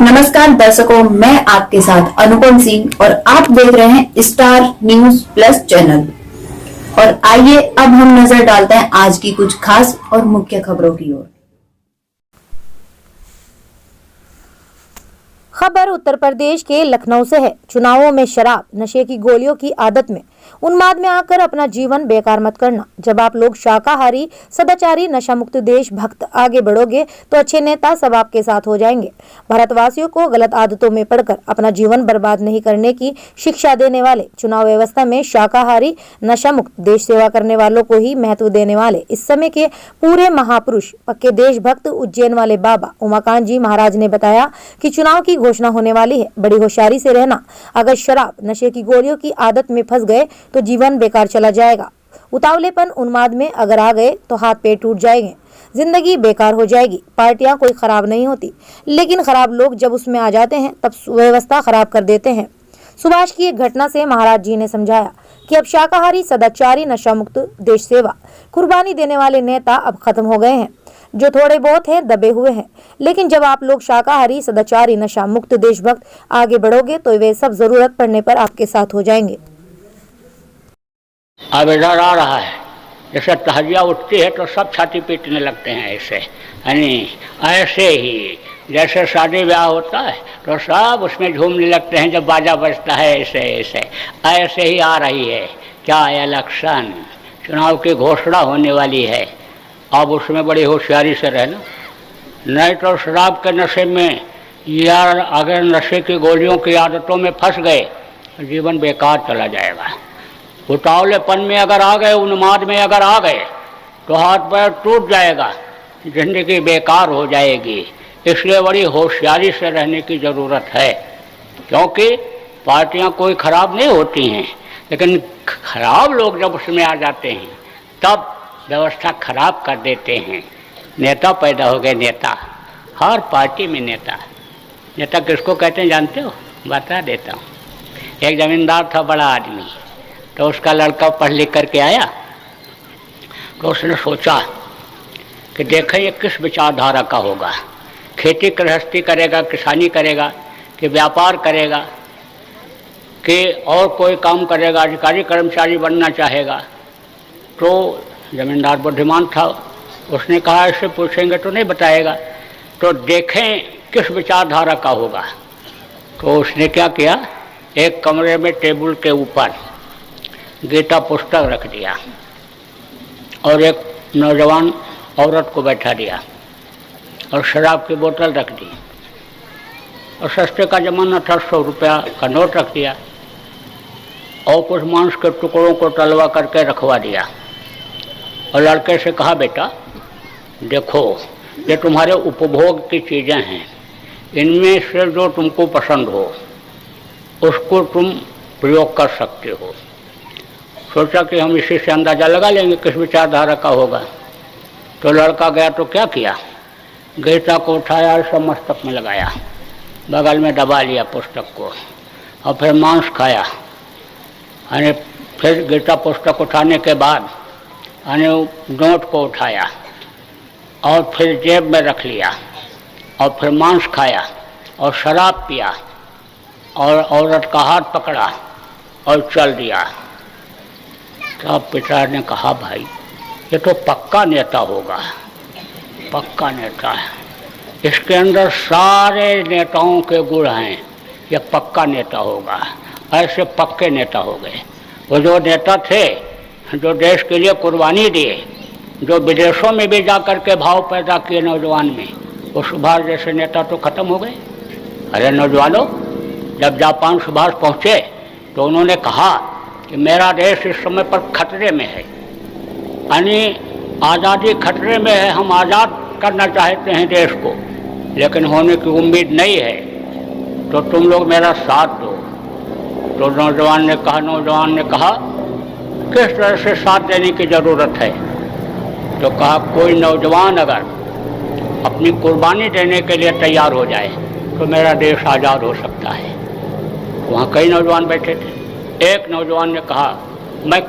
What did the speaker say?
नमस्कार दर्शकों, मैं आपके साथ अनुपम सिंह और आप देख रहे हैं स्टार न्यूज प्लस चैनल। और आइए अब हम नजर डालते हैं आज की कुछ खास और मुख्य खबरों की ओर। खबर उत्तर प्रदेश के लखनऊ से है। चुनावों में शराब, नशे की गोलियों की आदत में, उन्माद में आकर अपना जीवन बेकार मत करना। जब आप लोग शाकाहारी, सदाचारी, नशा मुक्त देशभक्त आगे बढ़ोगे तो अच्छे नेता सब आपके साथ हो जाएंगे। भारतवासियों को गलत आदतों में पड़कर अपना जीवन बर्बाद नहीं करने की शिक्षा देने वाले, चुनाव व्यवस्था में शाकाहारी, नशा मुक्त देश सेवा करने वालों को ही महत्व देने वाले इस समय के पूरे महापुरुष, पक्के देशभक्त उज्जैन वाले बाबा उमाकांत जी महाराज ने बताया कि चुनाव की घोषणा होने वाली है। बड़ी होशियारी से रहना। अगर शराब, नशे की गोलियों की आदत में फंस गए तो जीवन बेकार चला जाएगा। उतावलेपन, उन्माद में अगर आ गए तो हाथ पैर टूट जाएंगे, जिंदगी बेकार हो जाएगी। पार्टियां कोई खराब नहीं होती, लेकिन खराब लोग जब उसमें आ जाते हैं तब व्यवस्था खराब कर देते हैं। सुभाष की एक घटना से महाराज जी ने समझाया कि अब शाकाहारी, सदाचारी, नशा मुक्त देश सेवा, कुर्बानी देने वाले नेता अब खत्म हो गए हैं। जो थोड़े बहुत हैं दबे हुए हैं, लेकिन जब आप लोग शाकाहारी, सदाचारी, नशा मुक्त देशभक्त आगे बढ़ोगे तो वे सब जरूरत पड़ने पर आपके साथ हो जाएंगे। अब इधर आ रहा है, जैसे तहजिया उठती है तो सब छाती पीटने लगते हैं। ऐसे यानी ऐसे ही जैसे शादी ब्याह होता है तो सब उसमें झूमने लगते हैं जब बाजा बजता है। ऐसे ही आ रही है क्या इलेक्शन, चुनाव की घोषणा होने वाली है। अब उसमें बड़ी होशियारी से रहना, नहीं तो शराब के नशे में या अगर नशे की गोलियों की आदतों में फंस गए तो जीवन बेकार चला जाएगा। उतावलेपन में अगर आ गए, उन्माद में अगर आ गए तो हाथ पैर टूट जाएगा, जिंदगी बेकार हो जाएगी। इसलिए बड़ी होशियारी से रहने की ज़रूरत है, क्योंकि पार्टियां कोई खराब नहीं होती हैं, लेकिन खराब लोग जब उसमें आ जाते हैं तब व्यवस्था खराब कर देते हैं। नेता पैदा हो गए, नेता हर पार्टी में नेता। नेता किसको कहते हैं जानते हो? बता देता हूँ। एक जमींदार था, बड़ा आदमी, तो उसका लड़का पढ़ लिख करके आया तो उसने सोचा कि देखें ये किस विचारधारा का होगा, खेती गृहस्थी करेगा, किसानी करेगा कि व्यापार करेगा कि और कोई काम करेगा, अधिकारी कर्मचारी बनना चाहेगा। तो जमींदार बुद्धिमान था, उसने कहा इससे पूछेंगे तो नहीं बताएगा, तो देखें किस विचारधारा का होगा। तो उसने क्या किया, एक कमरे में टेबल के ऊपर गीता पुस्तक रख दिया और एक नौजवान औरत को बैठा दिया और शराब की बोतल रख दी और सस्ते का ज़माना था, 100 रुपया का नोट रख दिया और कुछ मांस के टुकड़ों को तलवा करके रखवा दिया और लड़के से कहा बेटा देखो ये तुम्हारे उपभोग की चीज़ें हैं, इनमें से जो तुमको पसंद हो उसको तुम प्रयोग कर सकते हो। सोचा कि हम इसी से अंदाज़ा लगा लेंगे किस विचारधारा का होगा। तो लड़का गया तो क्या किया, गीता को उठाया और सब मस्तक में लगाया, बगल में दबा लिया पुस्तक को और फिर मांस खाया। यानी फिर गीता पुस्तक उठाने के बाद यानी नोट को उठाया और फिर जेब में रख लिया और फिर मांस खाया और शराब पिया और औरत का हाथ पकड़ा और चल दिया। तब पिता ने कहा भाई ये तो पक्का नेता होगा, पक्का नेता है, इसके अंदर सारे नेताओं के गुण हैं, ये पक्का नेता होगा। ऐसे पक्के नेता हो गए वो जो नेता थे, जो देश के लिए कुर्बानी दिए, जो विदेशों में भी जा कर के भाव पैदा किए नौजवान में, वो सुभाष जैसे नेता तो खत्म हो गए। अरे नौजवानों, जब जापान सुभाष पहुँचे तो उन्होंने कहा कि मेरा देश इस समय पर खतरे में है, यानी आज़ादी खतरे में है, हम आज़ाद करना चाहते हैं देश को, लेकिन होने की उम्मीद नहीं है, तो तुम लोग मेरा साथ दो। तो नौजवान ने कहा किस तरह से साथ देने की ज़रूरत है। तो कहा कोई नौजवान अगर अपनी कुर्बानी देने के लिए तैयार हो जाए तो मेरा देश आज़ाद हो सकता है। वहाँ कई नौजवान बैठे थे, एक नौजवान ने कहा मैं